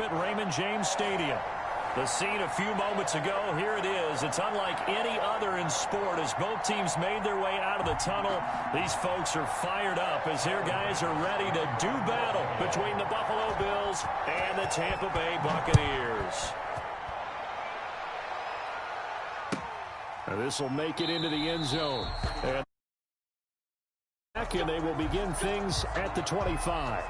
at Raymond James Stadium. The scene a few moments ago, here it is. It's unlike any other in sport as both teams made their way out of the tunnel. These folks are fired up as their guys are ready to do battle between the Buffalo Bills and the Tampa Bay Buccaneers. This will make it into the end zone. And they will begin things at the 25.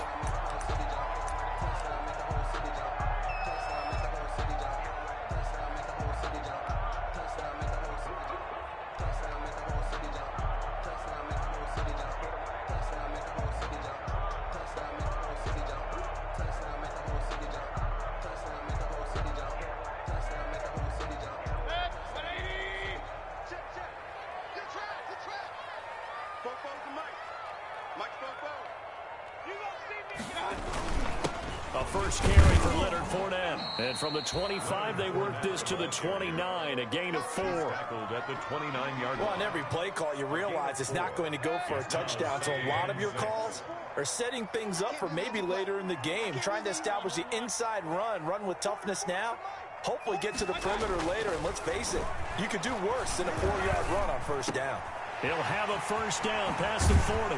A first carry for Leonard Fournette. And from the 25, they work this to the 29, a gain of 4. Tackled at the 29-yard line. Well, on every play call, you realize it's not going to go for a touchdown. So a lot of your calls are setting things up for maybe later in the game, trying to establish the inside run with toughness now, hopefully get to the perimeter later. And let's face it, you could do worse than a 4-yard run on first down. He'll have a first down past the 40.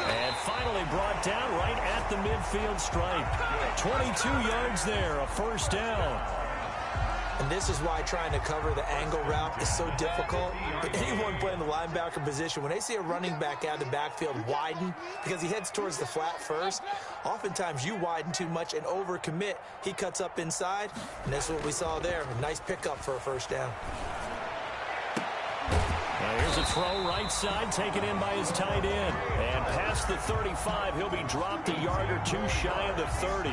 And finally brought down right at the midfield stripe. 22 yards there, a first down. And this is why trying to cover the angle route is so difficult. But anyone playing the linebacker position, when they see a running back out of the backfield widen because he heads towards the flat first, oftentimes you widen too much and overcommit. He cuts up inside, and that's what we saw there. A nice pickup for a first down. Now here's a throw right side, taken in by his tight end. And past the 35, he'll be dropped a yard or two shy of the 30.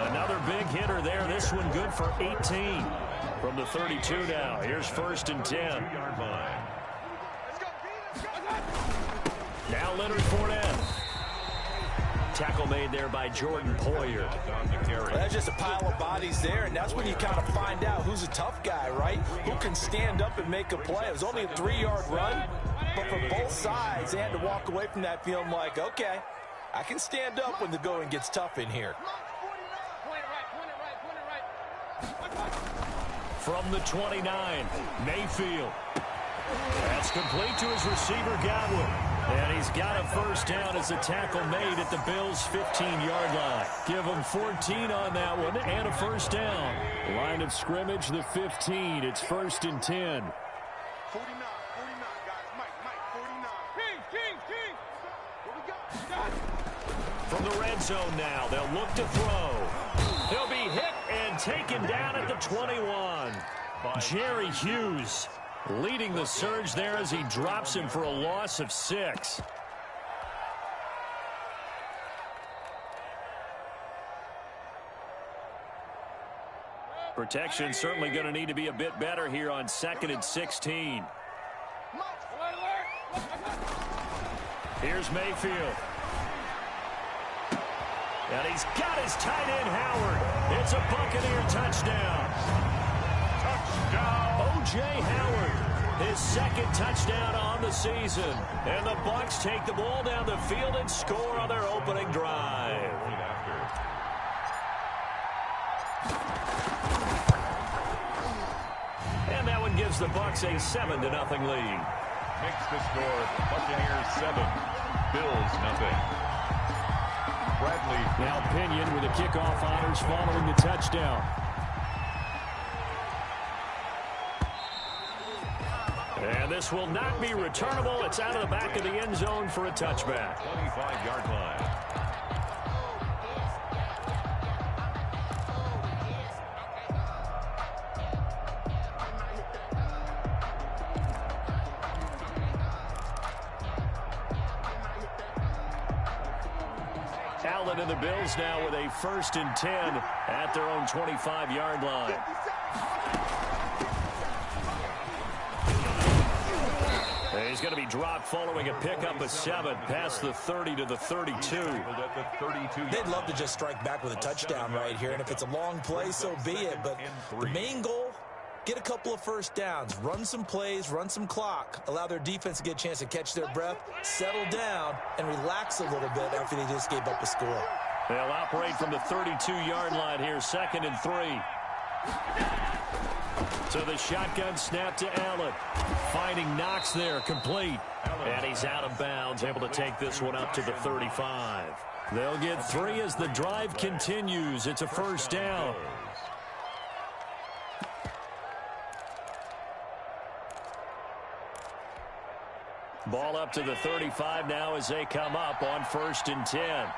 Another big hitter there. This one good for 18. From the 32 now. Here's first and 10. Now Leonard Fournette. Tackle made there by Jordan Poyer. Well, that's just a pile of bodies there, and that's when you kind of find out who's a tough guy, right? Who can stand up and make a play. It was only a 3-yard run, but for both sides, they had to walk away from that feeling like, okay, I can stand up when the going gets tough in here. From the 29, Mayfield. That's complete to his receiver, Gotw. And he's got a first down as a tackle made at the Bills' 15-yard line. Give him 14 on that one and a first down. Line of scrimmage, the 15. It's first and 10. 49, guys. Mike, 49. King. Where we go? From the red zone now, they'll look to throw. He'll be hit and taken down at the 21. Jerry Hughes leading the surge there as he drops him for a loss of 6. Protection certainly going to need to be a bit better here on 2nd and 16. Here's Mayfield. And he's got his tight end, Howard. It's a Buccaneer touchdown. O.J. Howard, his second touchdown on the season. And the Bucs take the ball down the field and score on their opening drive. And that one gives the Bucs a 7-0 lead. Makes the score Buccaneers 7, Bills 0. Bradley. Now Pinion with the kickoff honors following the touchdown. And this will not be returnable. It's out of the back of the end zone for a touchback. 25-yard line. Allen and the Bills now with a 1st and 10 at their own 25-yard line. He's going to be dropped following a pickup of 7 past the 30 to the 32. They'd love to just strike back with a touchdown right here, and if it's a long play, so be it. But the main goal, get a couple of first downs, run some plays, run some clock, allow their defense to get a chance to catch their breath, settle down, and relax a little bit after they just gave up a score. They'll operate from the 32-yard line here, 2nd and 3. So the shotgun snap to Allen. Finding Knox there, complete. And he's out of bounds, able to take this one up to the 35. They'll get 3 as the drive continues. It's a first down. Ball up to the 35 now as they come up on 1st and 10.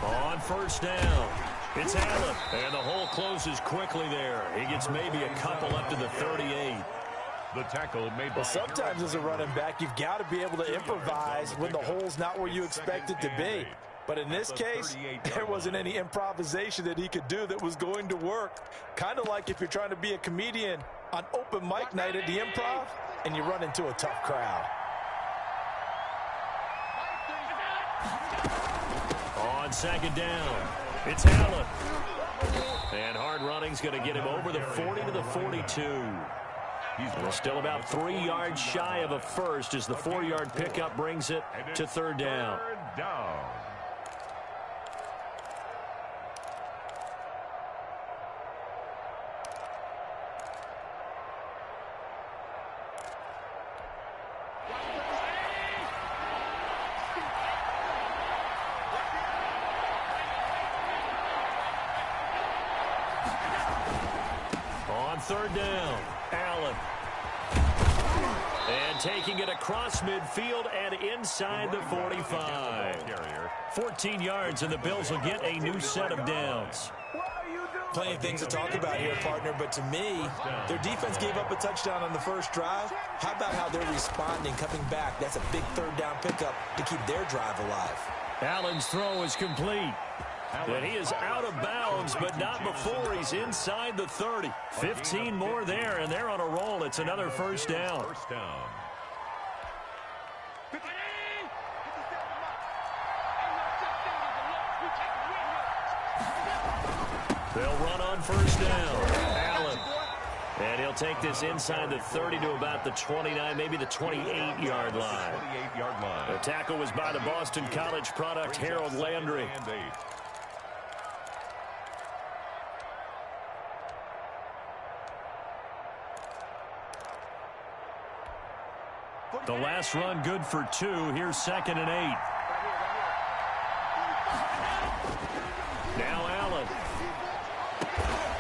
On first down, it's Allen. And the hole closes quickly there. He gets maybe a couple up to the 38. The tackle made by... Well, sometimes as a running back, you've got to be able to improvise when the hole's not where you expect it to be. But in this case, there wasn't any improvisation that he could do that was going to work. Kind of like if you're trying to be a comedian on open mic night at the Improv and you run into a tough crowd. On 2nd down, it's Allen. And hard running's going to get him over the 40 to the 42. He's still about 3 yards shy of a first as the 4-yard pickup brings it to 3rd down. On 3rd down, Allen. And taking it across midfield and inside the 45. 14 yards, and the Bills will get a new set of downs. Plenty of things to talk about here, partner, but to me, their defense gave up a touchdown on the first drive. How about how they're responding, coming back? That's a big 3rd down pickup to keep their drive alive. Allen's throw is complete. And he is out of bounds, but not before he's inside the 30. 15 more there, and they're on a roll. It's another first down. They'll run on first down. Allen. And he'll take this inside the 30 to about the 29, maybe the 28-yard line. The tackle was by the Boston College product, Harold Landry. The last run good for 2. Here's 2nd and 8. Now Allen.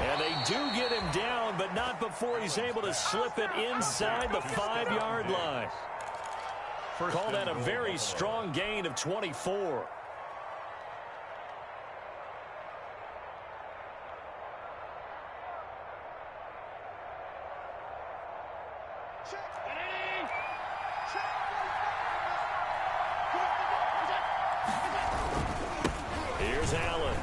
And they do get him down, but not before he's able to slip it inside the 5-yard line. Call that a very strong gain of 24. Here's Allen.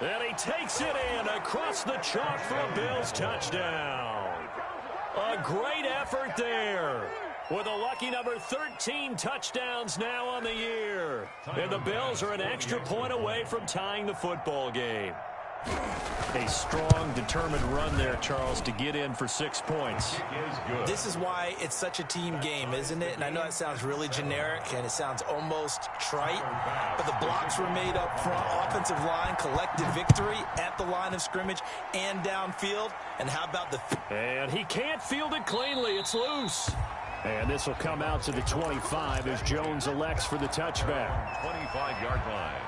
And he takes it in across the chalk for a Bills touchdown. A great effort there. With a lucky number 13 touchdowns now on the year. And the Bills are an extra point away from tying the football game. A strong, determined run there, Charles, to get in for 6 points. This is why it's such a team game, isn't it? And I know that sounds really generic and it sounds almost trite, but the blocks were made up front. Offensive line, collective victory at the line of scrimmage and downfield. And how about the... And he can't field it cleanly. It's loose. And this will come out to the 25 as Jones elects for the touchback. 25-yard line.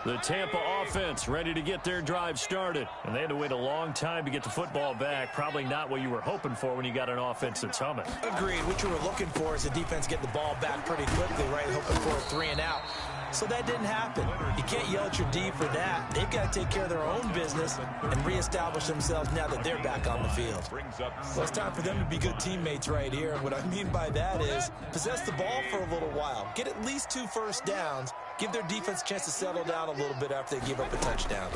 The Tampa offense ready to get their drive started. And they had to wait a long time to get the football back. Probably not what you were hoping for when you got an offense that's humming. Agreed. What you were looking for is the defense getting the ball back pretty quickly, right? Hoping for a 3 and out. So that didn't happen. You can't yell at your D for that. They've got to take care of their own business and reestablish themselves now that they're back on the field. Well, it's time for them to be good teammates right here. And what I mean by that is possess the ball for a little while. Get at least 2 first downs. Give their defense a chance to settle down a little bit after they give up a touchdown.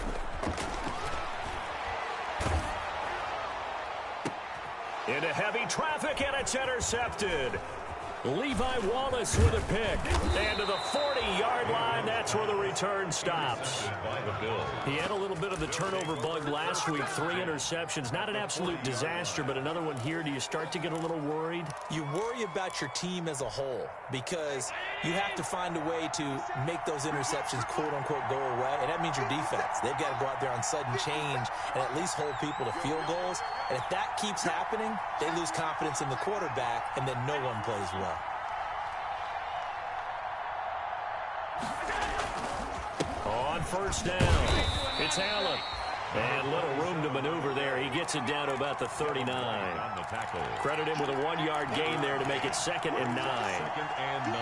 Into heavy traffic, and it's intercepted. Levi Wallace with a pick. And to the 40-yard line, that's where the return stops. By the Bills. He had a little bit of the turnover bug last week. 3 interceptions. Not an absolute disaster, but another one here. Do you start to get a little worried? You worry about your team as a whole because you have to find a way to make those interceptions, quote-unquote, go away, and that means your defense. They've got to go out there on sudden change and at least hold people to field goals, and if that keeps happening, they lose confidence in the quarterback, and then no one plays well. On first down, it's Allen. And little room to maneuver there. He gets it down to about the 39. On the tackle. Credit him with a 1-yard gain there to make it 2nd and 9. 2nd and 9.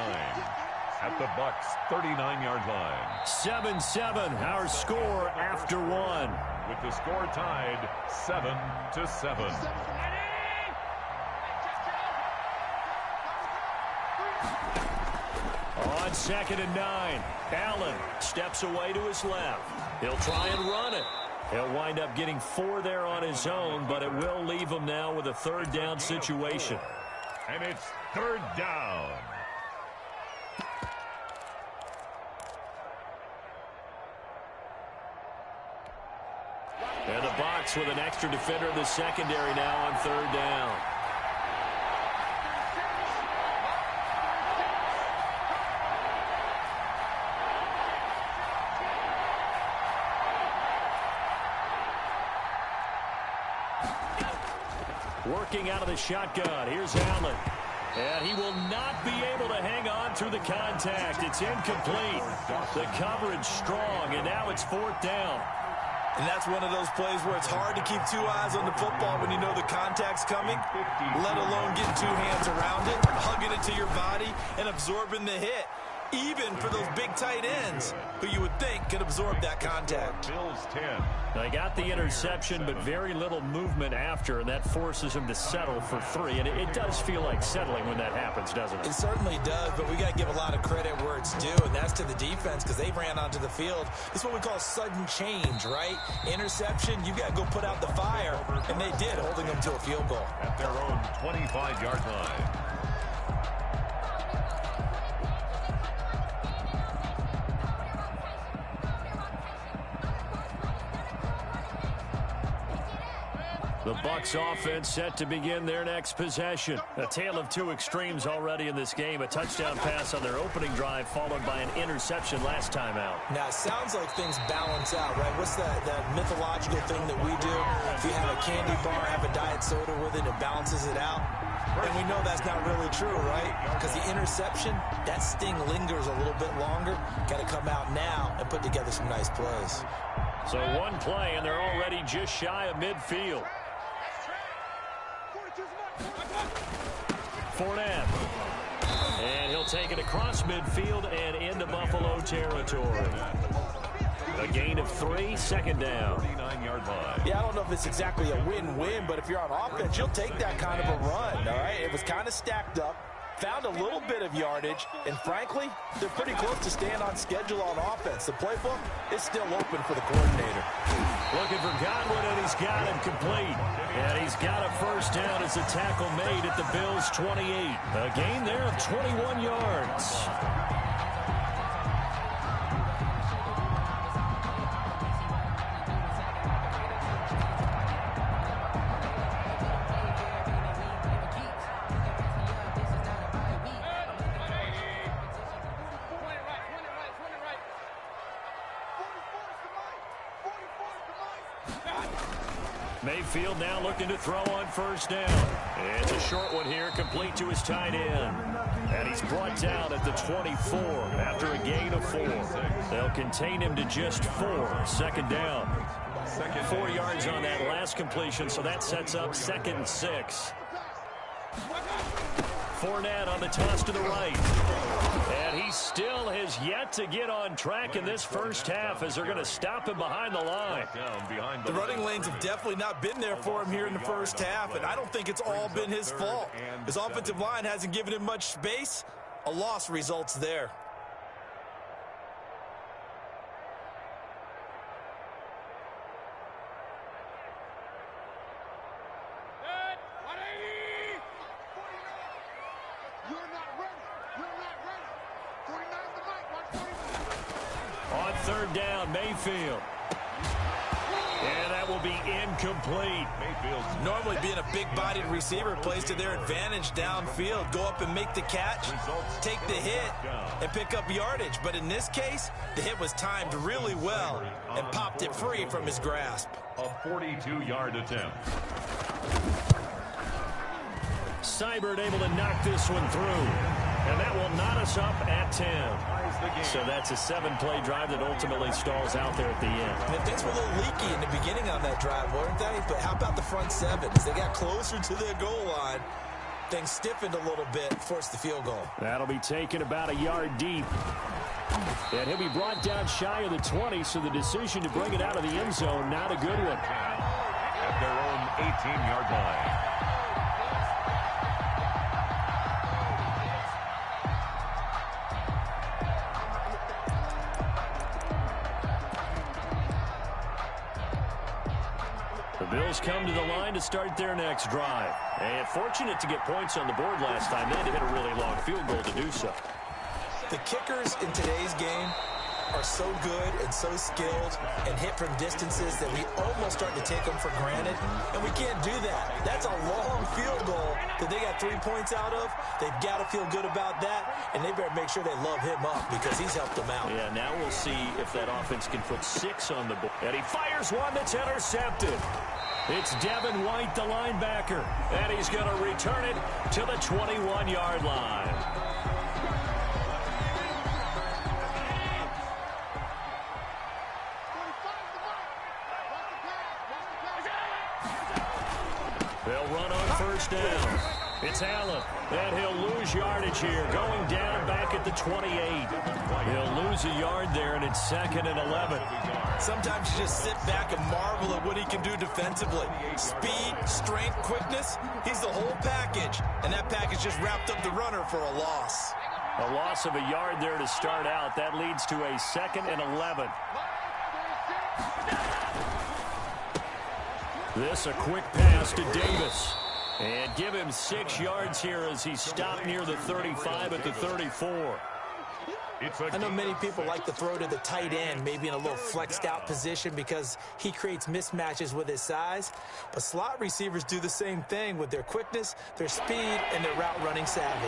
At the Bucs' 39-yard line. 7-7, our score after 1. With the score tied 7-7. On 2nd and 9, Allen steps away to his left. He'll try and run it. He'll wind up getting 4 there on his own, but it will leave him now with a 3rd down situation. And it's 3rd down. And the Bucs with an extra defender in the secondary now on 3rd down. Working out of the shotgun. Here's Allen. And he will not be able to hang on through the contact. It's incomplete. The coverage strong, and now it's 4th down. And that's one of those plays where it's hard to keep 2 eyes on the football when you know the contact's coming, let alone getting 2 hands around it, hugging it to your body, and absorbing the hit. Even for those big tight ends who you would think could absorb that contact. Bills 10. They got the interception, but very little movement after, and that forces him to settle for 3. And it does feel like settling when that happens, doesn't it? It certainly does, but we got to give a lot of credit where it's due, and that's to the defense because they ran onto the field. This is what we call sudden change, right? Interception, you got to go put out the fire, and they did, holding them to a field goal. At their own 25-yard line. The Bucs offense set to begin their next possession. A tale of 2 extremes already in this game. A touchdown pass on their opening drive followed by an interception last time out. Now, it sounds like things balance out, right? What's that mythological thing that we do? If you have a candy bar, have a diet soda with it, it balances it out. And we know that's not really true, right? Because the interception, that sting lingers a little bit longer. Got to come out now and put together some nice plays. So 1 play, and they're already just shy of midfield. Fournette. And he'll take it across midfield and into Buffalo territory. A gain of 3, 2nd down. 39-yard line. Yeah, I don't know if it's exactly a win-win, but if you're on offense, you'll take that kind of a run, all right? It was kind of stacked up, found a little bit of yardage, and frankly, they're pretty close to staying on schedule on offense. The playbook is still open for the coordinator. Looking for Godwin, and he's got him complete. And he's got a 1st down as a tackle made at the Bills' 28. A gain there of 21 yards. Mayfield now looking to throw on 1st down. It's a short one here, complete to his tight end. And he's brought down at the 24 after a gain of 4. They'll contain him to just 4. 2nd down. 4 yards on that last completion, so that sets up 2nd and 6. Fournette on the toss to the right. And he still has yet to get on track in this 1st half as they're going to stop him behind the line. The running lanes have definitely not been there for him here in the 1st half, and I don't think it's all been his fault. His offensive line hasn't given him much space. A loss results there. You're not third down, Mayfield. And that will be incomplete. Normally being a big-bodied receiver plays to their advantage downfield. Go up and make the catch, take the hit, and pick up yardage. But in this case, the hit was timed really well and popped it free from his grasp. A 42-yard attempt. Seibert able to knock this one through. And that will knot us up at 10. So that's a 7-play drive that ultimately stalls out there at the end. And things were a little leaky in the beginning on that drive, weren't they? But how about the front seven? As they got closer to the goal line, things stiffened a little bit, forced the field goal. That'll be taken about a yard deep. And he'll be brought down shy of the 20, so the decision to bring it out of the end zone, not a good one. At their own 18-yard line. The Bills come to the line to start their next drive. And fortunate to get points on the board last time. They had to hit a really long field goal to do so. The kickers in today's game are so good and so skilled and hit from distances that we almost start to take them for granted. And we can't do that. That's a long field goal that they got 3 points out of. They've got to feel good about that, and they better make sure they love him up because he's helped them out. Yeah, now we'll see if that offense can put 6 on the board. And he fires one that's intercepted. It's Devin White, the linebacker, and he's going to return it to the 21-yard line. They'll run on first down. It's Allen, and he'll lose yardage here, going down back at the 28. He'll lose a yard there, and it's 2nd and 11. Sometimes you just sit back and marvel at what he can do defensively. Speed, strength, quickness, he's the whole package. And that package just wrapped up the runner for a loss. A loss of a yard there to start out. That leads to a 2nd and 11. This a quick pass to Davis. And give him 6 yards here as he stopped near the 35 at the 34. I know many people like to throw to the tight end, maybe in a little flexed out position because he creates mismatches with his size. But slot receivers do the same thing with their quickness, their speed, and their route running savvy.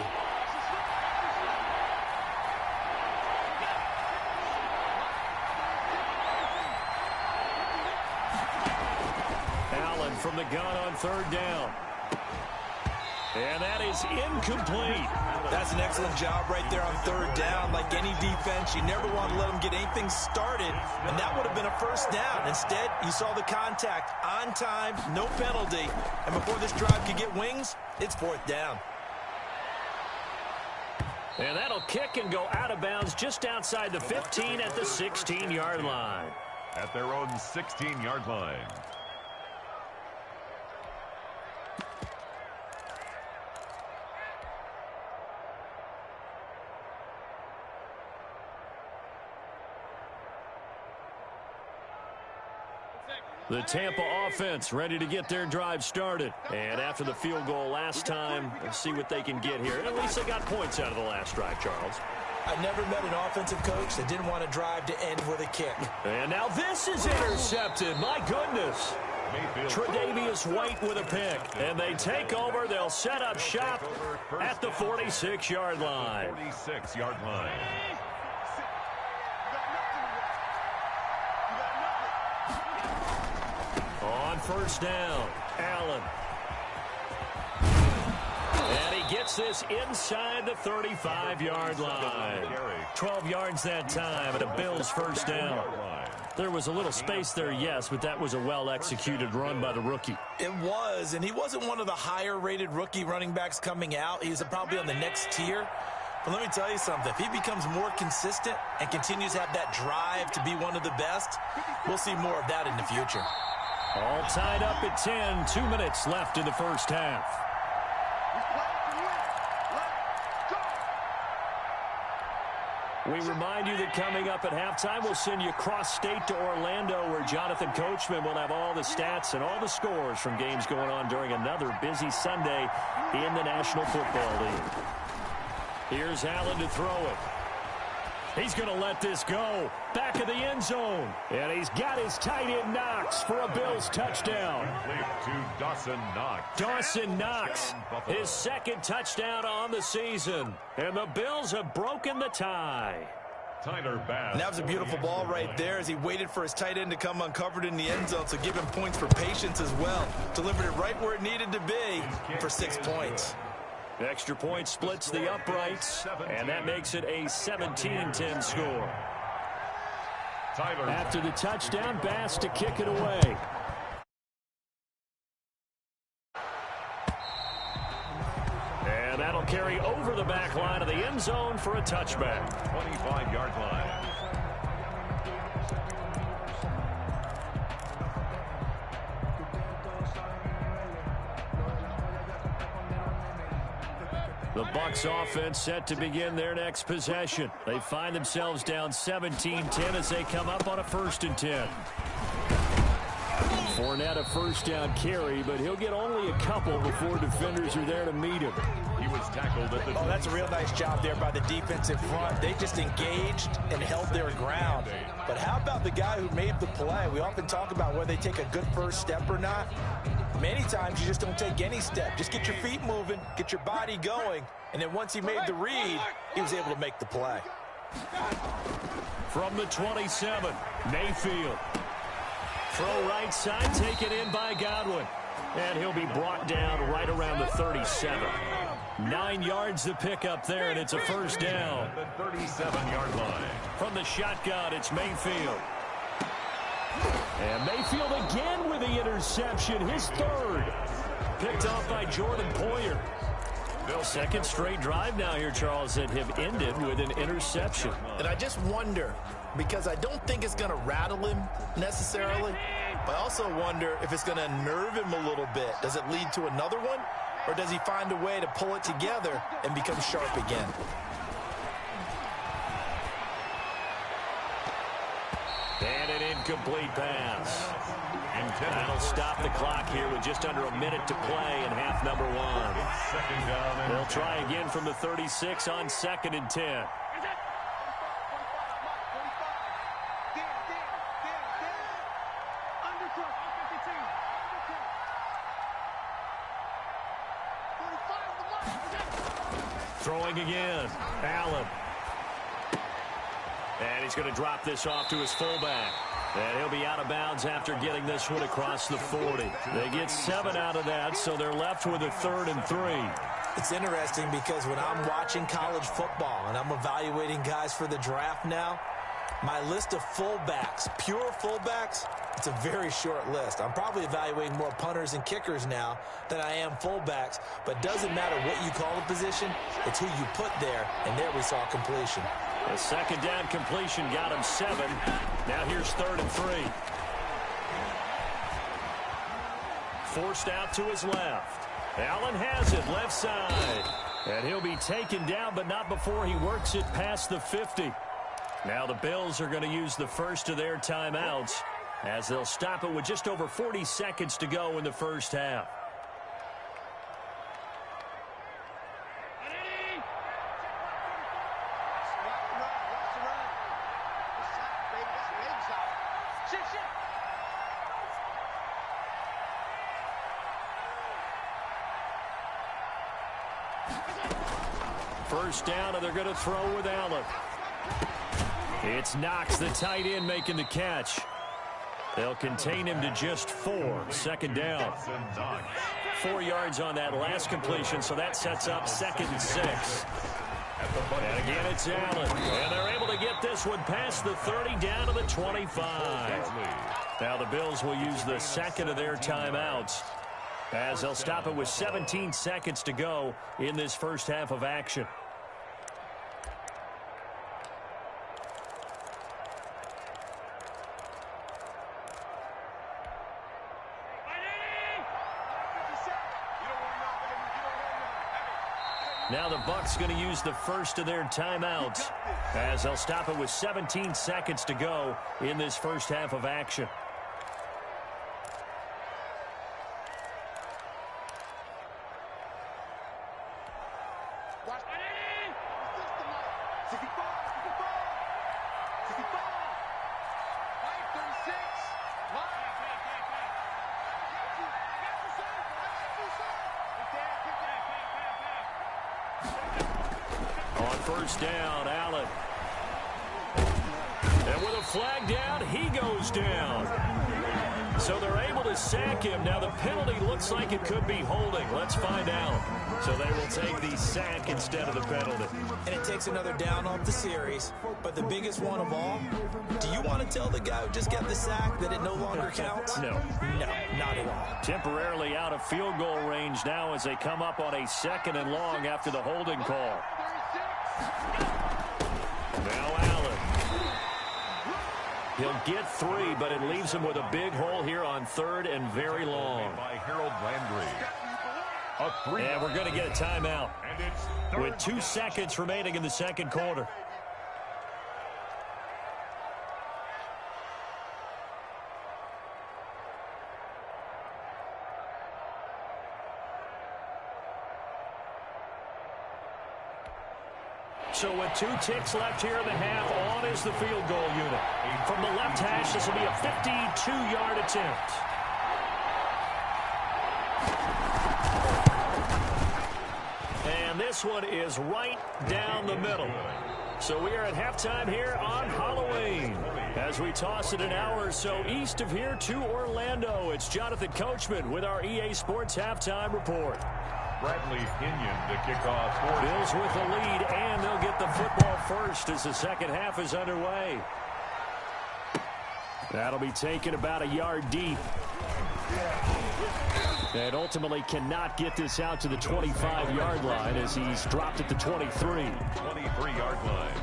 Allen from the gun on third down. And that is incomplete. That's an excellent job right there on third down. Like any defense, you never want to let them get anything started, and that would have been a first down. Instead, you saw the contact on time, no penalty, and before this drive could get wings, it's 4th down. And that'll kick and go out of bounds just outside the 15 at the 16-yard line. At their own 16-yard line. The Tampa offense ready to get their drive started. And after the field goal last time, let's see what they can get here. At least they got points out of the last drive, Charles. I never met an offensive coach that didn't want to drive to end with a kick. And now this is intercepted. My goodness. Tre'Davious White with a pick. And they take over. They'll set up shop at the 46-yard line. 46-yard line. On first down, Allen. And he gets this inside the 35-yard line. 12 yards that time, and a Bills first down. There was a little space there, yes, but that was a well-executed run by the rookie. It was, and he wasn't one of the higher-rated rookie running backs coming out. He was probably on the next tier. But let me tell you something. If he becomes more consistent and continues to have that drive to be one of the best, we'll see more of that in the future. All tied up at 10. 2 minutes left in the first half. We remind you that coming up at halftime, we'll send you cross-state to Orlando, where Jonathan Coachman will have all the stats and all the scores from games going on during another busy Sunday in the National Football League. Here's Allen to throw it. He's going to let this go. Back of the end zone. And he's got his tight end Knox for a Bills touchdown. To Dawson Knox. Dawson Knox, his second touchdown on the season. And the Bills have broken the tie. Tyler Bass. And that was a beautiful ball right there as he waited for his tight end to come uncovered in the end zone, so give him points for patience as well. Delivered it right where it needed to be for 6 points. Extra point splits the uprights, and that makes it a 17-10 score. After the touchdown, Bass to kick it away. And that'll carry over the back line of the end zone for a touchback. 25-yard line. The Bucs offense set to begin their next possession. They find themselves down 17-10 as they come up on a 1st and 10. Fournette a first down carry, but he'll get only a couple before defenders are there to meet him. He was tackled at the... Oh, that's a real nice job there by the defensive front. They just engaged and held their ground. But how about the guy who made the play? We often talk about whether they take a good first step or not. Many times you just don't take any step. Just get your feet moving, get your body going, and then once he made the read, he was able to make the play. From the 27, Mayfield. Throw right side, taken in by Godwin. And he'll be brought down right around the 37. 9 yards to pick up there, and it's a first down. The 37-yard line. From the shotgun, it's Mayfield. And Mayfield again with the interception, his third. Picked off by Jordan Poyer. Second straight drive now here, Charles, that have ended with an interception. And I just wonder, because I don't think it's going to rattle him necessarily, but I also wonder if it's going to nerve him a little bit. Does it lead to another one, or does he find a way to pull it together and become sharp again? And an incomplete pass. That'll stop the clock here with just under a minute to play in half number 1. Second down. They'll try again from the 36 on 2nd and 10. Throwing again. Allen. And he's going to drop this off to his fullback. And he'll be out of bounds after getting this one across the 40. They get 7 out of that, so they're left with a 3rd and 3. It's interesting because when I'm watching college football and I'm evaluating guys for the draft now, my list of fullbacks, pure fullbacks, it's a very short list. I'm probably evaluating more punters and kickers now than I am fullbacks, but doesn't matter what you call the position, it's who you put there, and there we saw completion. The second down completion got him 7. Now here's 3rd and 3. Forced out to his left. Allen has it, left side. And he'll be taken down, but not before he works it past the 50. Now the Bills are going to use the first of their timeouts as they'll stop it with just over 40 seconds to go in the first half. First down, and they're going to throw with Allen. It's Knox, the tight end, making the catch. They'll contain him to just 4. Second down. 4 yards on that last completion, so that sets up 2nd and 6. And again, it's Allen. And they're able to get this one past the 30 down to the 25. Now the Bills will use the second of their timeouts as they'll stop it with 17 seconds to go in this first half of action. Now the Bucs going to use the first of their timeouts as they'll stop it with 17 seconds to go in this first half of action. first down. Allen. And with a flag down, he goes down. So they're able to sack him. Now the penalty looks like it could be holding. Let's find out. So they will take the sack instead of the penalty. And it takes another down off the series. But the biggest one of all, do you want to tell the guy who just got the sack that it no longer counts? No. No, not at all. Temporarily out of field goal range now as they come up on a 2nd and long after the holding call. Now Allen. He'll get 3, but it leaves him with a big hole here on 3rd and very long. By Harold Landry. And we're going to get a timeout with 2 seconds remaining in the second quarter. So with 2 ticks left here in the half, on is the field goal unit. From the left hash, this will be a 52-yard attempt. And this one is right down the middle. So we are at halftime here on Halloween. As we toss it an hour or so east of here to Orlando, it's Jonathan Coachman with our EA Sports Halftime Report. Bradley Pinion to kick off. Bills with the lead, and they'll get the football first as the second half is underway. That'll be taken about a yard deep. And ultimately cannot get this out to the 25-yard line as he's dropped at the 23. 23-yard line.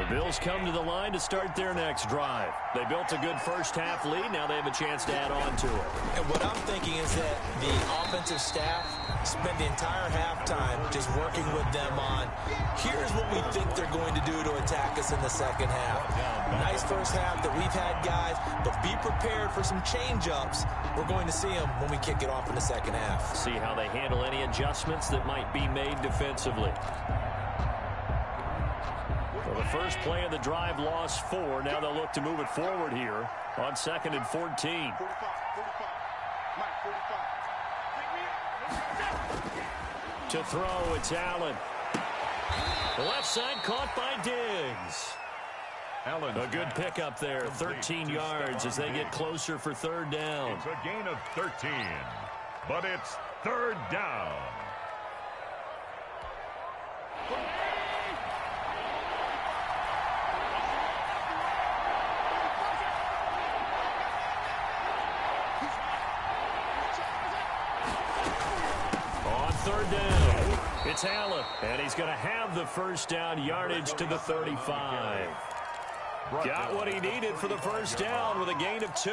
Bills come to the line to start their next drive. They built a good first half lead. Now they have a chance to add on to it. And what I'm thinking is that the offensive staff spent the entire halftime just working with them on, here's what we think they're going to do to attack us in the second half. Nice first half that we've had, guys, but be prepared for some change-ups. We're going to see them when we kick it off in the second half. See how they handle any adjustments that might be made defensively. The first play of the drive lost 4. Now they'll look to move it forward here on 2nd and 14. 45. To throw, it's Allen. The left side caught by Diggs. Allen. A good pickup there, 13 yards as they get closer for 3rd down. It's a gain of 13, but it's 3rd down. On 3rd down, it's Allen, and he's going to have the first down yardage to the 35. Got what he needed for the first down with a gain of 2.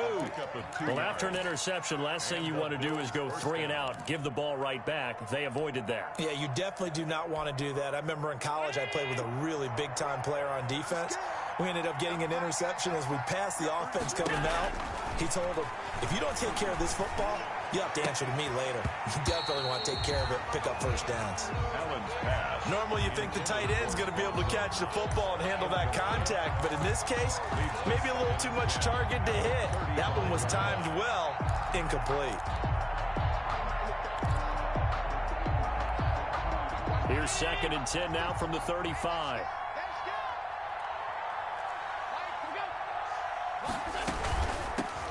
Well, after an interception, last thing you want to do is go 3 and out, give the ball right back. They avoided that. Yeah, you definitely do not want to do that. I remember in college I played with a really big-time player on defense. We ended up getting an interception as we passed the offense coming out. He told him, if you don't take care of this football, you have to answer to me later. You definitely want to take care of it, pick up first downs. Allen's pass. Normally you think the tight end's going to be able to catch the football and handle that contact, but in this case, maybe a little too much target to hit. That one was timed well, incomplete. Here's 2nd and 10 now from the 35.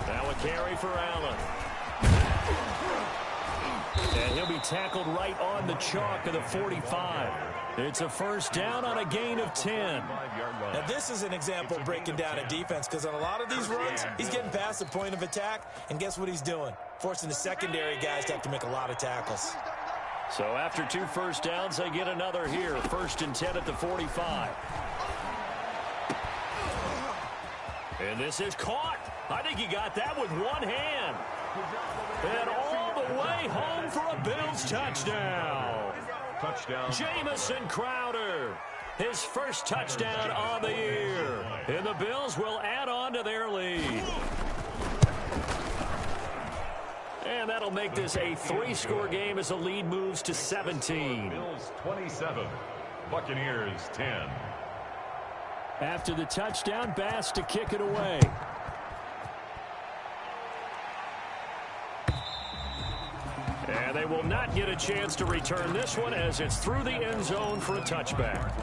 Now a carry for Allen. And he'll be tackled right on the chalk of the 45. It's a first down on a gain of 10. Now this is an example of breaking down a defense, because on a lot of these runs, he's getting past the point of attack, and guess what he's doing? Forcing the secondary guys to have to make a lot of tackles. So after 2 first downs, they get another here. 1st and 10 at the 45. And this is caught. I think he got that with one hand. And all the way home for a Bills touchdown. Touchdown. Jamison Crowder, his first touchdown on the year. And the Bills will add on to their lead. And that'll make this a 3-score game as the lead moves to 17. Bills 27, Buccaneers 10. After the touchdown, Bass to kick it away. And they will not get a chance to return this one as it's through the end zone for a touchback.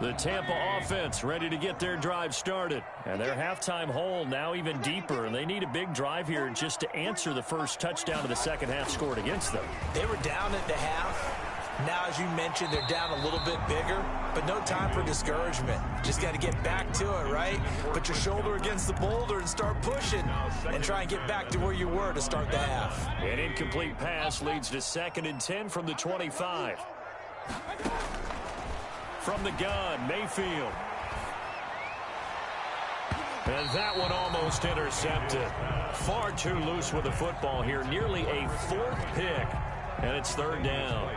The Tampa offense ready to get their drive started. And their halftime hole now even deeper. And they need a big drive here just to answer the first touchdown of the second half scored against them. They were down at the half. Now, as you mentioned, they're down a little bit bigger, but no time for discouragement. Just got to get back to it, right? Put your shoulder against the boulder and start pushing and try and get back to where you were to start the half. An incomplete pass leads to 2nd and 10 from the 25. From the gun, Mayfield. And that one almost intercepted. Far too loose with the football here. Nearly a 4th pick. And it's 3rd down.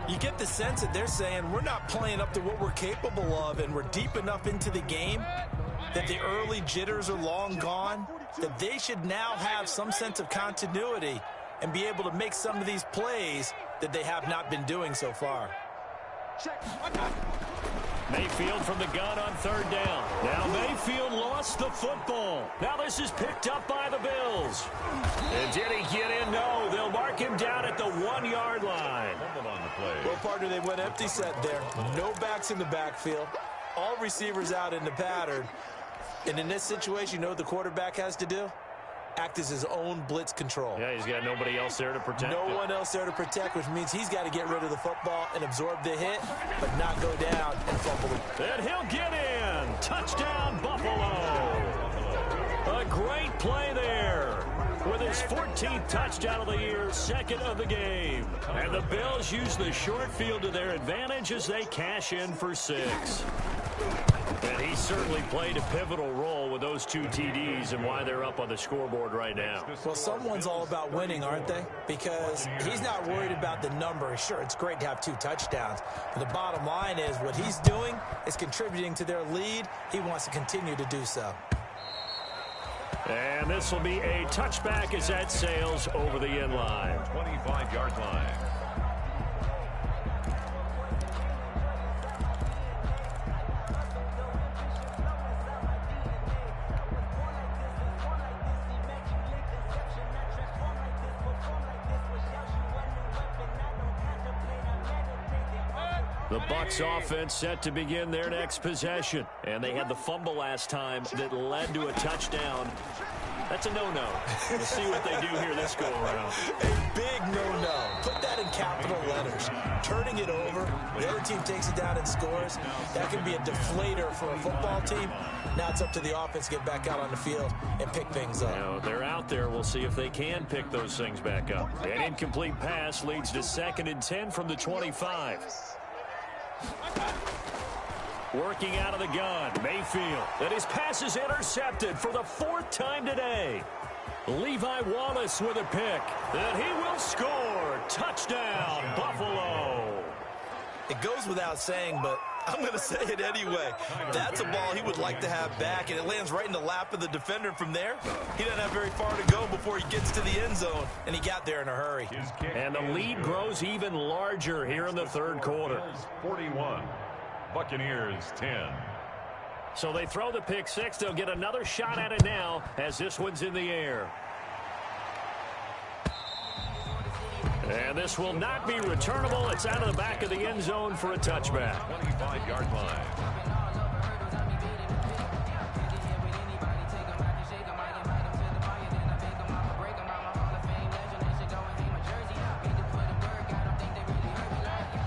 You get the sense that they're saying we're not playing up to what we're capable of, and we're deep enough into the game that the early jitters are long gone, that they should now have some sense of continuity and be able to make some of these plays that they have not been doing so far. Mayfield from the gun on 3rd down. Now Mayfield lost the football. Now this is picked up by the Bills. And did he get in? No. They'll mark him down at the 1-yard line. Well, partner, they went empty set there. No backs in the backfield. All receivers out in the pattern. And in this situation, you know what the quarterback has to do? Act as his own blitz control. Yeah, he's got nobody else there to protect. No one else there to protect, which means he's got to get rid of the football and absorb the hit, but not go down and fumble it. And he'll get in. Touchdown, Buffalo. A great play there. With his 14th touchdown of the year, 2nd of the game. And the Bills use the short field to their advantage as they cash in for 6. And he certainly played a pivotal role with those 2 TDs and why they're up on the scoreboard right now. Well, someone's all about winning, aren't they? Because he's not worried about the number. Sure, it's great to have 2 touchdowns. But the bottom line is what he's doing is contributing to their lead. He wants to continue to do so. And this will be a touchback as that sails over the end line. 25-yard line. The Bucs offense set to begin their next possession. And they had the fumble last time that led to a touchdown. That's a no-no. We'll see what they do here this go-around. A big no-no. Put that in capital letters. Turning it over, the other team takes it down and scores. That can be a deflator for a football team. Now it's up to the offense to get back out on the field and pick things up. Now, they're out there. We'll see if they can pick those things back up. An incomplete pass leads to 2nd and 10 from the 25. Working out of the gun, Mayfield. And his pass is intercepted for the 4th time today. Levi Wallace with a pick. And he will score. Touchdown, Buffalo. It goes without saying, but I'm going to say it anyway. That's a ball he would like to have back, and it lands right in the lap of the defender from there. He doesn't have very far to go before he gets to the end zone, and he got there in a hurry. And the lead grows even larger here in the 3rd quarter. 41, Buccaneers 10. So they throw the pick 6. They'll get another shot at it now as this one's in the air. And this will not be returnable. It's out of the back of the end zone for a touchback. 25-yard line.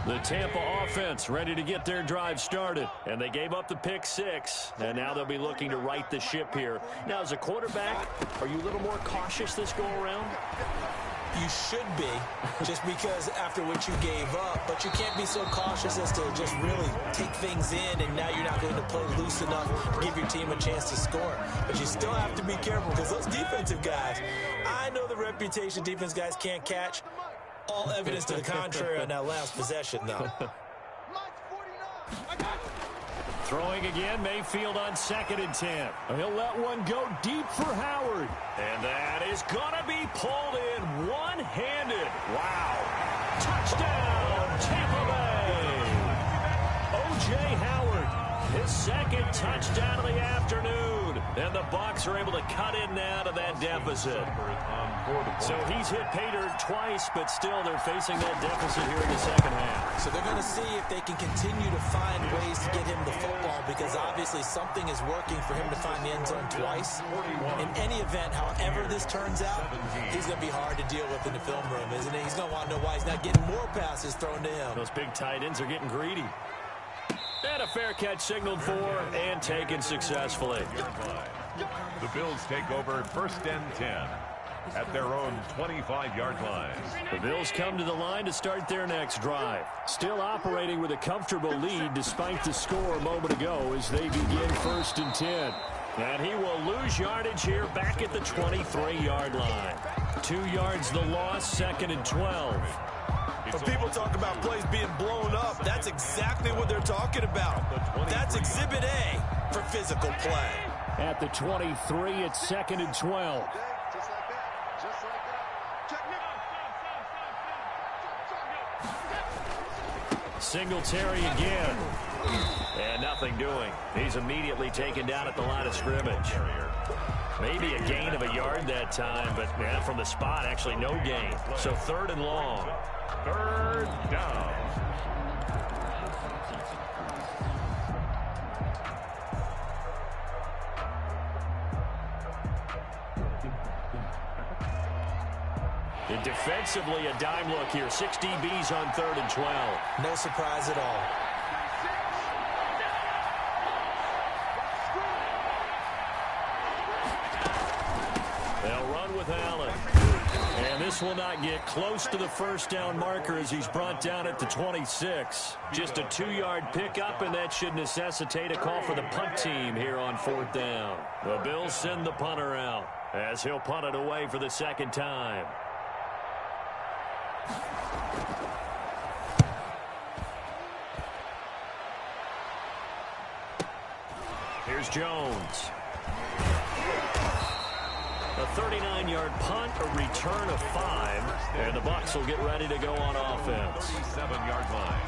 The Tampa offense ready to get their drive started. And they gave up the pick 6. And now they'll be looking to right the ship here. Now, as a quarterback, are you a little more cautious this go-around? You should be, just because after what you gave up. But you can't be so cautious as to just really take things in, and now you're not going to play loose enough to give your team a chance to score. But you still have to be careful, because those defensive guys, I know the reputation defense guys can't catch. All evidence to the contrary on that last possession, though. Throwing again, Mayfield on 2nd and 10. He'll let one go deep for Howard. And that is going to be pulled in one-handed. Wow. Touchdown, Tampa Bay. O.J. Howard, his 2nd touchdown of the afternoon. And the Bucs are able to cut in now to that deficit. So he's hit pay dirt twice, but still they're facing that deficit here in the 2nd half. So they're going to see if they can continue to find ways to get him the football, because obviously something is working for him to find the end zone twice. In any event, however this turns out, he's going to be hard to deal with in the film room, isn't he? He's going to want to know why he's not getting more passes thrown to him. Those big tight ends are getting greedy. And a fair catch signaled for and taken successfully. The Bills take over 1st and 10 at their own 25-yard line. The Bills come to the line to start their next drive. Still operating with a comfortable lead despite the score a moment ago as they begin 1st and 10. And he will lose yardage here back at the 23-yard line. 2 yards the loss, 2nd and 12. When people talk about plays being blown up, that's exactly what they're talking about. That's Exhibit A for physical play. At the 23, it's 2nd and 12. Just like that. Just like that. Singletary again. And nothing doing. He's immediately taken down at the line of scrimmage. Maybe a gain of a yard that time, but from the spot, actually no gain. So 3rd and long. 3rd down. And defensively, a dime look here. 6 DBs on 3rd and 12. No surprise at all. They'll run with Allen. And this will not get close to the 1st down marker as he's brought down at the 26. Just a 2-yard pickup, and that should necessitate a call for the punt team here on 4th down. The Bills send the punter out as he'll punt it away for the 2nd time. Here's Jones. A 39-yard punt, a return of 5, and the Bucs will get ready to go on offense. 37-yard line.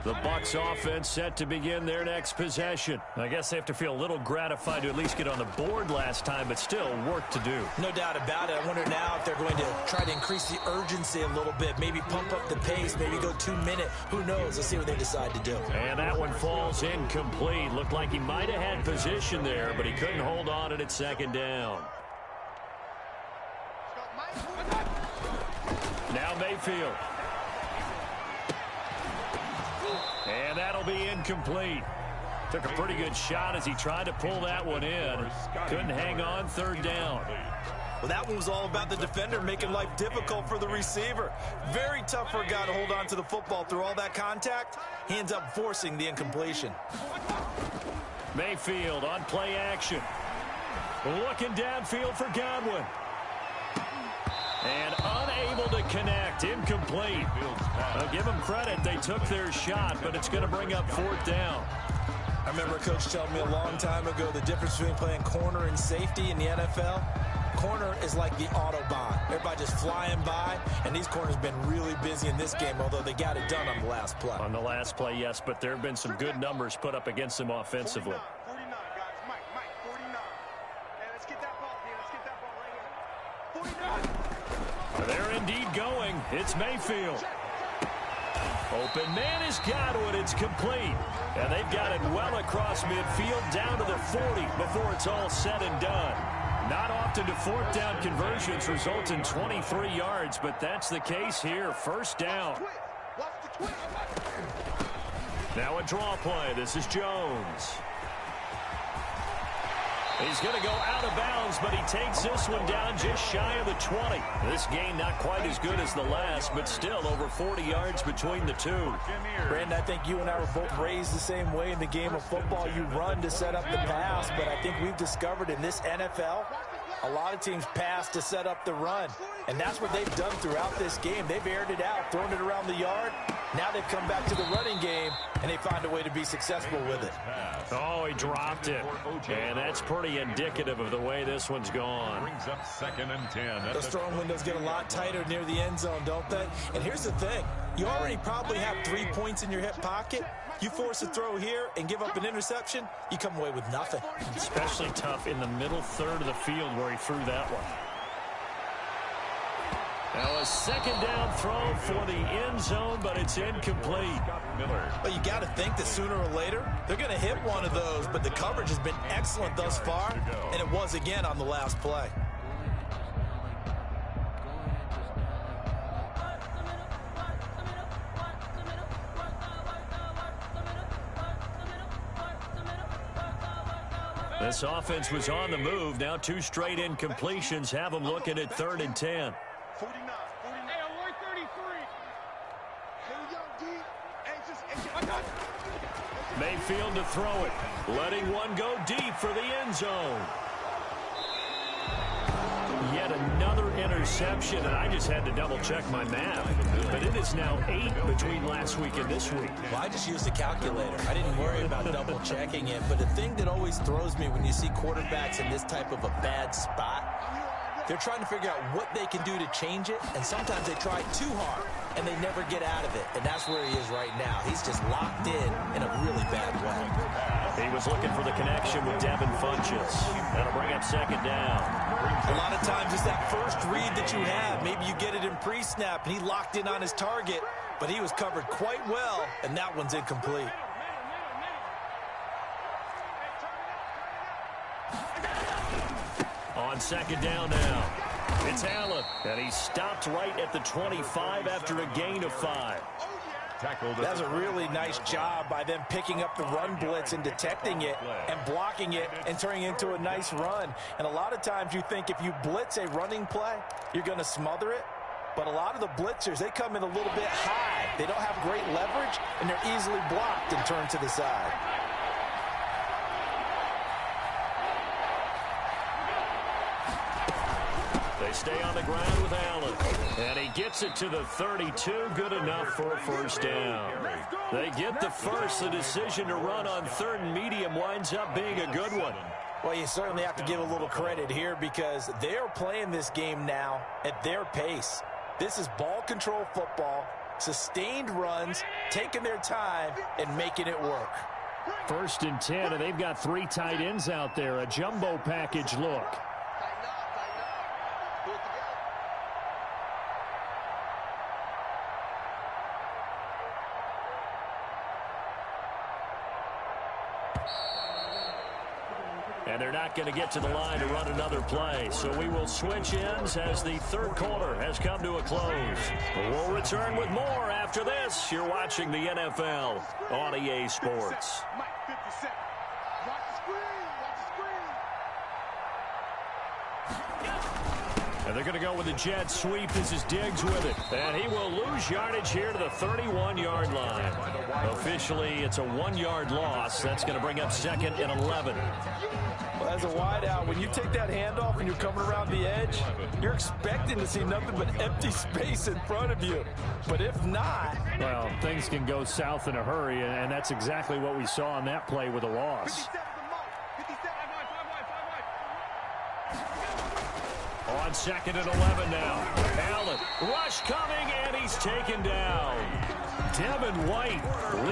The Bucs offense set to begin their next possession. I guess they have to feel a little gratified to at least get on the board last time, but still work to do. No doubt about it. I wonder now if they're going to try to increase the urgency a little bit, maybe pump up the pace, maybe go 2-minute. Who knows? Let's see what they decide to do. And that one falls incomplete. Looked like he might have had position there, but he couldn't hold on it at 2nd down. Now Mayfield. And that'll be incomplete. Took a pretty good shot as he tried to pull that one in. Couldn't hang on, 3rd down. Well, that one was all about the defender making life difficult for the receiver. Very tough for a guy to hold on to the football through all that contact. He ends up forcing the incompletion. Mayfield on play action. Looking downfield for Godwin. And unable to connect. Incomplete. I'll give them credit. They took their shot, but it's going to bring up 4th down. I remember a coach telling me a long time ago the difference between playing corner and safety in the NFL. Corner is like the Autobahn. Everybody just flying by, and these corners have been really busy in this game, although they got it done on the last play. On the last play, yes, but there have been some good numbers put up against them offensively. 49, guys. Mike, 49. Hey, let's get that ball, P. Let's get that ball right here. 49. They're indeed going. It's Mayfield. Open man is Gotw. It's complete. And they've got it well across midfield down to the 40 before it's all said and done. Not often do 4th down conversions result in 23 yards, but that's the case here. 1st down. Now a draw play. This is Jones. He's going to go out of bounds, but he takes this one down just shy of the 20. This game not quite as good as the last, but still over 40 yards between the two. Brandon, I think you and I were both raised the same way in the game of football. You run to set up the pass, but I think we've discovered in this NFL, a lot of teams pass to set up the run. And that's what they've done throughout this game. They've aired it out, thrown it around the yard. Now they've come back to the running game, and they find a way to be successful with it. Oh, he dropped it. And that's pretty indicative of the way this one's gone. Brings up 2nd and 10. Those throwing windows get a lot tighter near the end zone, don't they? And here's the thing. You already probably have 3 points in your hip pocket. You force a throw here and give up an interception, you come away with nothing. Especially tough in the middle third of the field where he threw that one. Now a 2nd down throw for the end zone, but it's incomplete. Well, you got to think that sooner or later, they're going to hit one of those, but the coverage has been excellent thus far, and it was again on the last play. This offense was on the move. Now 2 straight incompletions have them looking at 3rd and 10. 49. Hey, alert 33. Hey, young D. Mayfield to throw it. Letting one go deep for the end zone. Yet another interception, and I just had to double-check my math. But it is now 8 between last week and this week. Well, I just used a calculator. I didn't worry about double-checking it. But the thing that always throws me when you see quarterbacks in this type of a bad spot, they're trying to figure out what they can do to change it, and sometimes they try too hard, and they never get out of it. And that's where he is right now. He's just locked in a really bad way. He was looking for the connection with Devin Funchess. That'll bring up 2nd down. A lot of times it's that first read that you have. Maybe you get it in pre-snap, and he locked in on his target, but he was covered quite well, and that one's incomplete. On 2nd down now, it's Allen, and he stopped right at the 25 after a gain of 5. That's a really nice job by them picking up the run blitz and detecting it and blocking it and turning it into a nice run. And a lot of times you think if you blitz a running play, you're going to smother it. But a lot of the blitzers, they come in a little bit high. They don't have great leverage, and they're easily blocked and turned to the side. They stay on the ground with Allen, and he gets it to the 32, good enough for a 1st down. They get the first. The decision to run on 3rd and medium winds up being a good one. Well, you certainly have to give a little credit here because they are playing this game now at their pace. This is ball control football, sustained runs, taking their time, and making it work. 1st and 10, and they've got 3 tight ends out there, a jumbo package look. And they're not going to get to the line to run another play. So we will switch ends as the 3rd quarter has come to a close. We'll return with more after this. You're watching the NFL on EA Sports. Mike, 57. Watch the screen. Watch the screen. And they're going to go with the jet sweep. This is Diggs with it. And he will lose yardage here to the 31-yard line. Officially, it's a 1-yard loss. That's going to bring up 2nd and 11. Well, as a wideout, when you take that handoff and you're coming around the edge, you're expecting to see nothing but empty space in front of you. But if not... Well, things can go south in a hurry, and that's exactly what we saw on that play with a loss. 2nd and 11 now. Allen, rush coming, and he's taken down. Devin White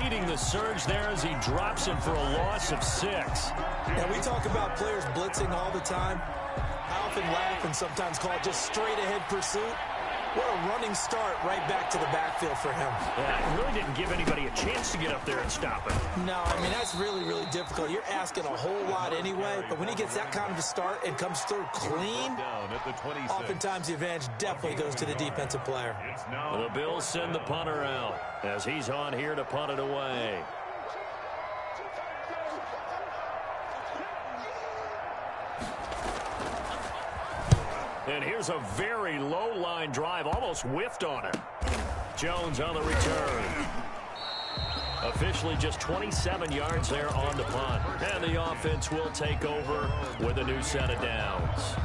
leading the surge there as he drops him for a loss of 6. Yeah, we talk about players blitzing all the time. I often laugh and sometimes call it just straight-ahead pursuit. What a running start right back to the backfield for him. Yeah, it really didn't give anybody a chance to get up there and stop him. No, I mean, that's really, really difficult. You're asking a whole lot anyway, but when he gets that kind of a start and comes through clean, oftentimes the advantage definitely goes to the defensive player. The Bills send the punter out as he's on here to punt it away. Here's a very low line drive, almost whiffed on it. Jones on the return. Officially just 27 yards there on the punt. And the offense will take over with a new set of downs.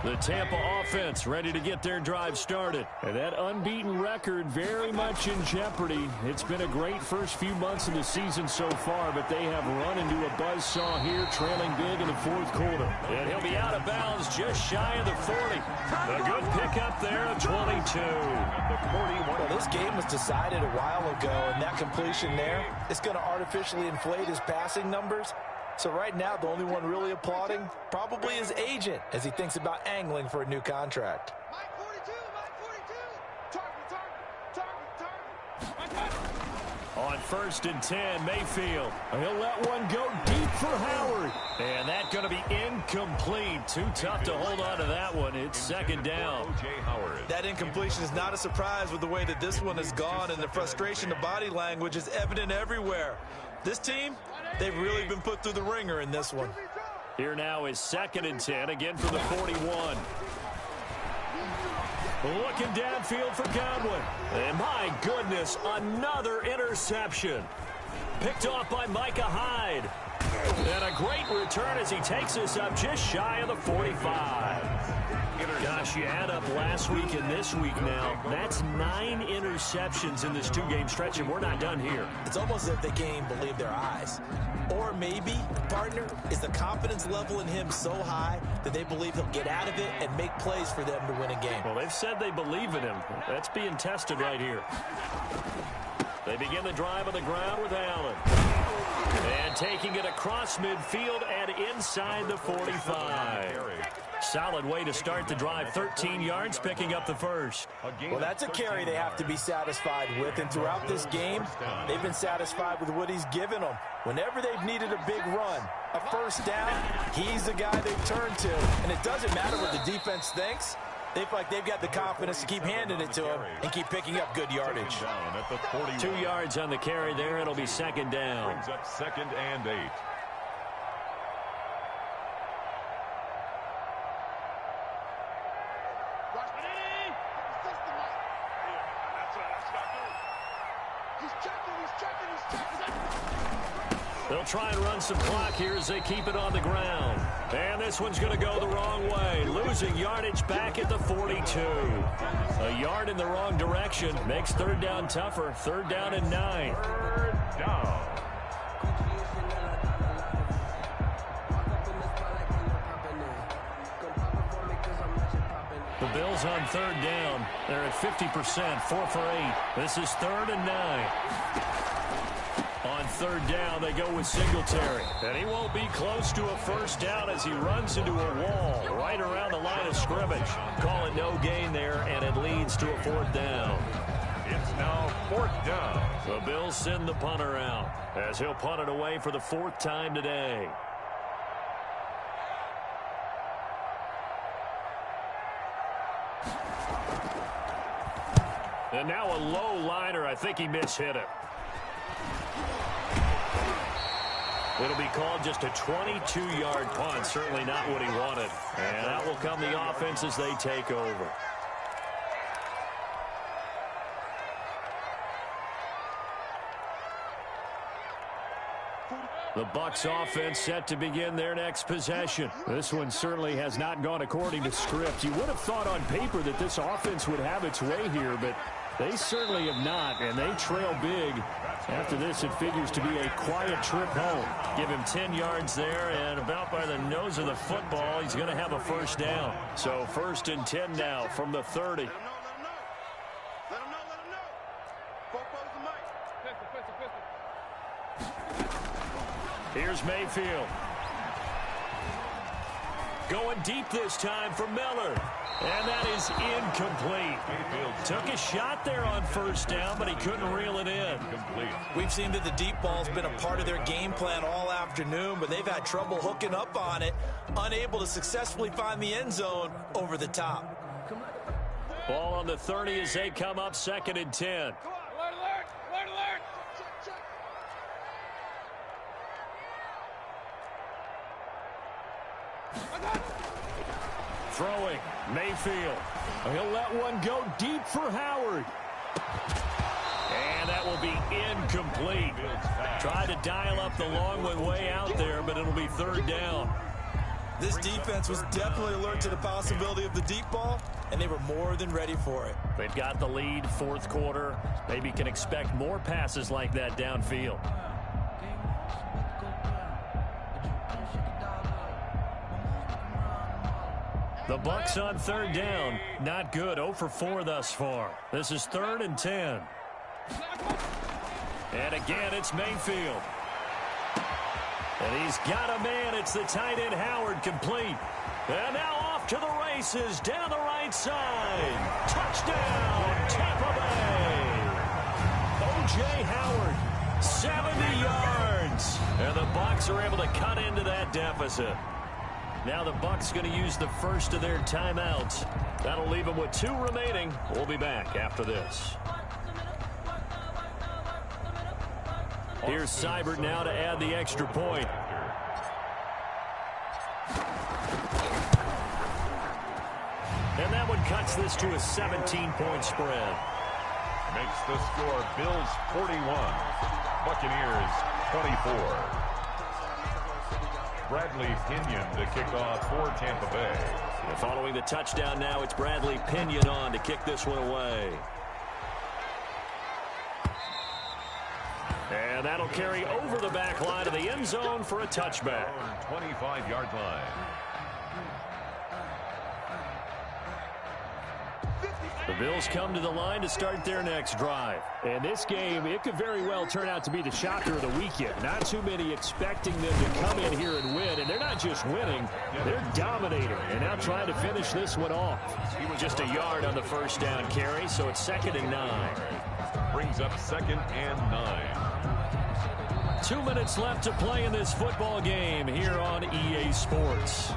The Tampa offense ready to get their drive started. And that unbeaten record very much in jeopardy. It's been a great first few months of the season so far, but they have run into a buzzsaw here, trailing big in the fourth quarter. And he'll be out of bounds just shy of the 40. A good pickup there of 22. Well, this game was decided a while ago, and that completion there is going to artificially inflate his passing numbers. So right now, the only one really applauding probably his agent as he thinks about angling for a new contract. Mike 42, Mike 42. Target. On 1st and 10, Mayfield. He'll let one go deep for Howard. And that's going to be incomplete. Too tough to hold on to that one. It's 2nd down. That incompletion is not a surprise with the way that this one has gone, and the frustration, the body language is evident everywhere. This team, they've really been put through the ringer in this one. Here now is 2nd and 10, again for the 41. Looking downfield for Godwin. And my goodness, another interception. Picked off by Micah Hyde. And a great return as he takes us up just shy of the 45. Gosh, you add up last week and this week now. That's 9 interceptions in this 2-game stretch, and we're not done here. It's almost as if they can't even believe their eyes. Or maybe, partner, is the confidence level in him so high that they believe he'll get out of it and make plays for them to win a game. Well, they've said they believe in him. That's being tested right here. They begin the drive on the ground with Allen. And taking it across midfield and inside the 45. Solid way to start the drive. 13 yards, picking up the first. Well, that's a carry they have to be satisfied with. And throughout this game, they've been satisfied with what he's given them. Whenever they've needed a big run, a first down, he's the guy they turn to. And it doesn't matter what the defense thinks. They feel like they've got the confidence to keep handing it to him and keep picking up good yardage. 2 yards on the carry there. It'll be 2nd down. Brings up 2nd and 8. They'll try and run some clock here as they keep it on the ground. And this one's going to go the wrong way. Losing yardage back at the 42. A yard in the wrong direction makes 3rd down tougher. 3rd down and 9. 3rd down. The Bills on 3rd down. They're at 50%, 4 for 8. This is 3rd and 9. On 3rd down, they go with Singletary. And he won't be close to a first down as he runs into a wall right around the line of scrimmage. Call it no gain there, and it leads to a 4th down. It's now 4th down. The Bills send the punter out as he'll punt it away for the 4th time today. And now a low liner. I think he mishit it. It'll be called just a 22-yard punt. Certainly not what he wanted. And that will come the offense as they take over. The Bucs offense set to begin their next possession. This one certainly has not gone according to script. You would have thought on paper that this offense would have its way here, but they certainly have not, and they trail big. After this, it figures to be a quiet trip home. Give him 10 yards there, and about by the nose of the football, he's going to have a first down. So 1st and 10 now from the 30. Let him know. Football's the mic. Here's Mayfield. Going deep this time for Miller. And that is incomplete. Took a shot there on 1st down, but he couldn't reel it in. We've seen that the deep ball's been a part of their game plan all afternoon, but they've had trouble hooking up on it, unable to successfully find the end zone over the top. Ball on the 30 as they come up 2nd and 10. Alert, alert, alert, alert. Check. Throwing, Mayfield. He'll let one go deep for Howard. And that will be incomplete. Tried to dial up the long one way out there, but it'll be 3rd down. This defense was definitely alert to the possibility of the deep ball, and they were more than ready for it. They've got the lead, 4th quarter. Maybe can expect more passes like that downfield. The Bucs on 3rd down. Not good. 0 for 4 thus far. This is 3rd and 10. And again, it's Mayfield. And he's got a man. It's the tight end Howard, complete. And now off to the races down the right side. Touchdown, Tampa Bay. O.J. Howard, 70 yards. And the Bucs are able to cut into that deficit. Now the Bucs going to use the first of their timeouts. That'll leave them with 2 remaining. We'll be back after this. Here's Seibert now to add the extra point. And that one cuts this to a 17-point spread. Makes the score Bills 41, Buccaneers 24. Bradley Pinion to kick off for Tampa Bay. And following the touchdown now, it's Bradley Pinion on to kick this one away. And that'll carry over the back line of the end zone for a touchback. 25-yard line. The Bills come to the line to start their next drive. And this game, it could very well turn out to be the shocker of the weekend. Not too many expecting them to come in here and win. And they're not just winning, they're dominating. And now trying to finish this one off. He was just a yard on the first down carry, so it's 2nd and 9. Brings up 2nd and 9. 2 minutes left to play in this football game here on EA Sports.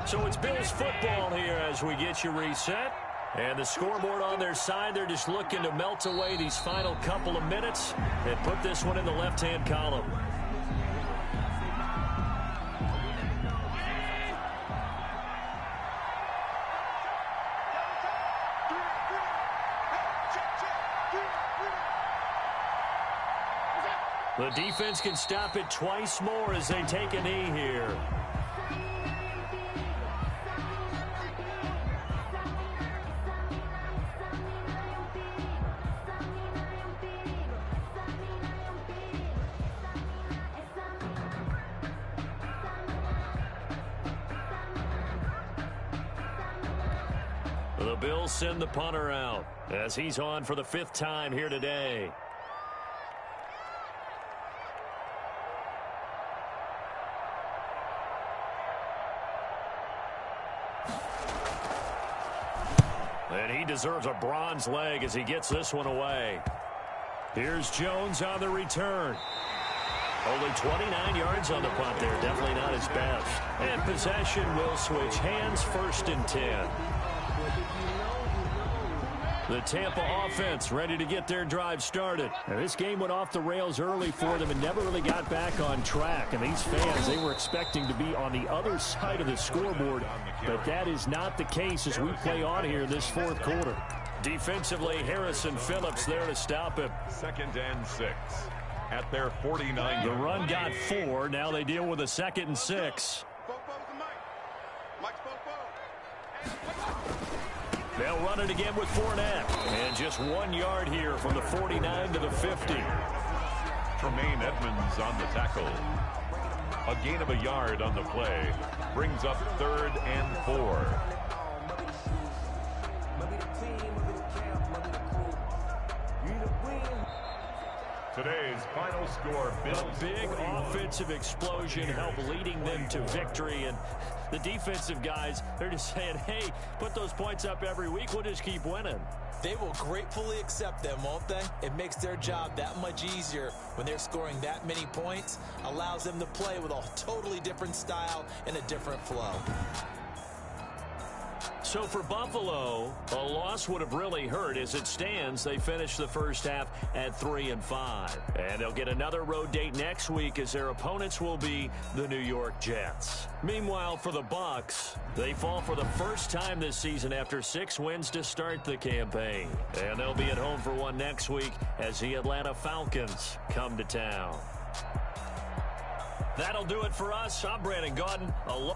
So it's Bills football here as we get you reset. And the scoreboard on their side, they're just looking to melt away these final couple of minutes and put this one in the left-hand column. The defense can stop it twice more as they take a knee here. The Bills send the punter out as he's on for the 5th time here today. And he deserves a bronze leg as he gets this one away. Here's Jones on the return. Only 29 yards on the punt there. Definitely not his best. And possession will switch hands, 1st and 10. The Tampa offense ready to get their drive started. Now, this game went off the rails early for them and never really got back on track. And these fans, they were expecting to be on the other side of the scoreboard. But that is not the case as we play on here this 4th quarter. Defensively, Harrison Phillips there to stop him. 2nd and 6 at their 49. The run got 4. Now they deal with a 2nd and 6. They'll run it again with Fournette. And just 1 yard here from the 49 to the 50. Tremaine Edmonds on the tackle. A gain of a yard on the play. Brings up 3rd and 4. Today's final score, Bills. A big offensive explosion helped leading them to victory. And The defensive guys, they're just saying, hey, put those points up every week. We'll just keep winning. They will gratefully accept them, won't they? It makes their job that much easier when they're scoring that many points. Allows them to play with a totally different style and a different flow. So for Buffalo, a loss would have really hurt. As it stands, they finished the first half at 3-5. And they'll get another road date next week as their opponents will be the New York Jets. Meanwhile, for the Bucs, they fall for the first time this season after 6 wins to start the campaign. And they'll be at home for one next week as the Atlanta Falcons come to town. That'll do it for us. I'm Brandon Gotw.